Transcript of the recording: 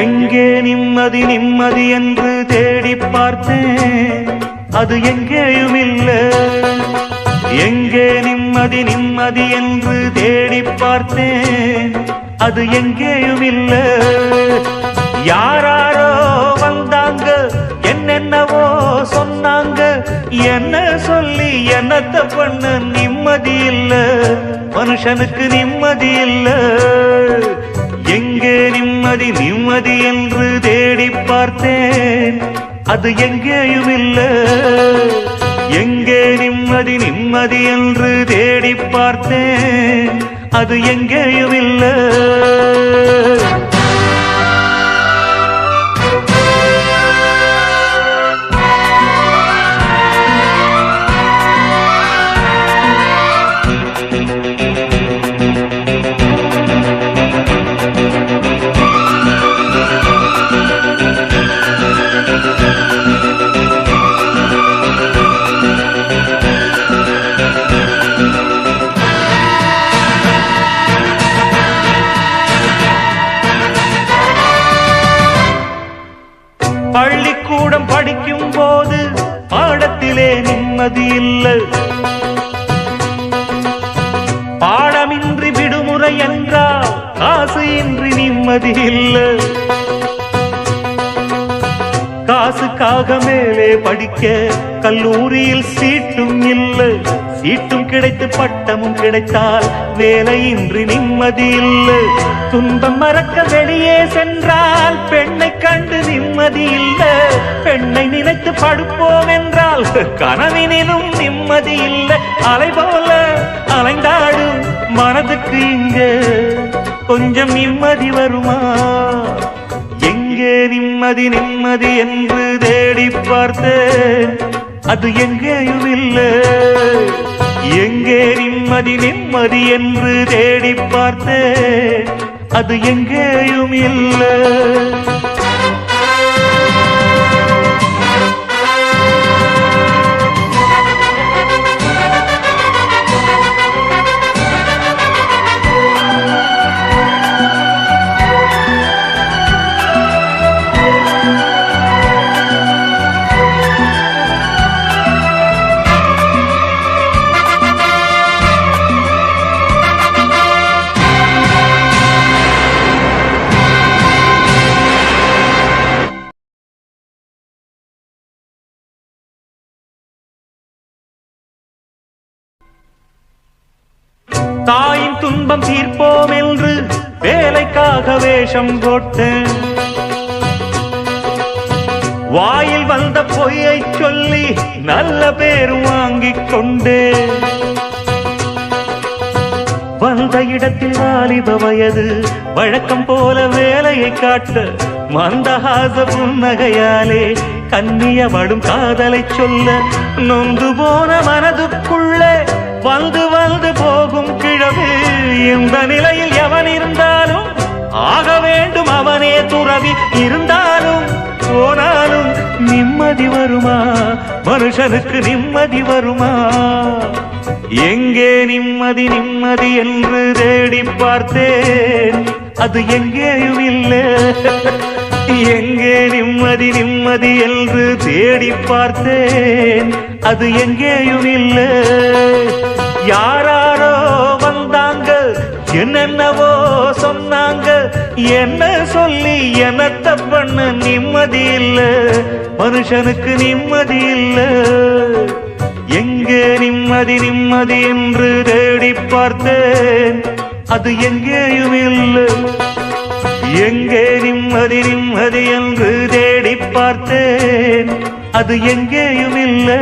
எங்கே நிம்மதி நிம்மதி என்று தேடி பார்த்தேன், அது எங்கேயும் இல்லை. எங்கே நிம்மதி நிம்மதி என்று தேடி பார்த்தேன், அது எங்கேயும் இல்லை. யாராரோ வந்தாங்க, என்னென்னவோ சொன்னாங்க, என்ன சொல்லி என்னத்த பண்ண நிம்மதி இல்லை, மனுஷனுக்கு நிம்மதி இல்லை. எங்கே நிம்மதி நிம்மதி என்று தேடி பார்த்தேன், அது எங்கேயும் இல்லை. எங்கே நிம்மதி நிம்மதி என்று தேடி பார்த்தேன், அது எங்கேயும் இல்லை. பள்ளிக்கூடம் படிக்கும் போது பாடத்திலே நிம்மதி இல்லை. பாடமின்றி விடுமுறை என்றால் காசு இன்றி நிம்மதி இல்லை. காசுக்காக மேலே படிக்க கல்லூரியில் சீட்டும் இல்லை. சீட்டும் கிடைத்து பட்டமும் கிடைத்தால் வேலையின்றி நிம்மதி இல்லை. துன்பம் மறக்க வெளியே சென்றால் பெண்ணை கண்டு நிம்மதி இல்லை. பெண்ணை நினைத்து படுப்போம் என்றால் கனவினிலும் நிம்மதி இல்லை. அலை போல அலைந்தாடும் மனதுக்கு இங்க கொஞ்சம் நிம்மதி வருமா? எங்கே நிம்மதி நிம்மதி என்று தேடி பார்த்தேன், அது எங்கேயும் இல்லை. எங்கே நிம்மதி நிம்மதி என்று தேடி பார்த்தேன், அது எங்கேயும் இல்லை. தாயின் துன்பம் தீர்ப்போம் என்று வேலைக்காக வேஷம் போட்டேன். வாயில் வந்த பொய்யை சொல்லி நல்ல பேர் வாங்கிக் கொண்டேன். வந்த இடத்தில் வாலிப வயது வழக்கம் போல வேலையை காட்ட மந்தஹாச புன்னகையாலே கண்ணியவடும் காதலை சொல்ல நொந்து போன மனதுக்குள்ளே வந்து வந்து போகும் கிழவு. இந்த நிலையில் எவன் இருந்தாலும் ஆக வேண்டும் அவனே துறவி. இருந்தாலும் போனாலும் நிம்மதி வருமா? மனுஷனுக்கு நிம்மதி வருமா? எங்கே நிம்மதி நிம்மதி என்று தேடி பார்த்தேன், அது எங்கேயும் இல்லை. எங்கே நிம்மதி நிம்மதி என்று தேடி பார்த்தேன், அது எங்கேயும் இல்லை. யாராரோ வந்தாங்க, என்னென்னவோ சொன்னாங்க, என்ன சொல்லி என்னத்த பண்ண நிம்மதி இல்லை, மனுஷனுக்கு நிம்மதி இல்லை. எங்கே நிம்மதி நிம்மதி என்று தேடி பார்த்தேன், அது எங்கேயும் இல்லை. எங்கே நிம்மதி நிம்மதி என்று தேடி பார்த்தேன், அது எங்கேயும் இல்லை.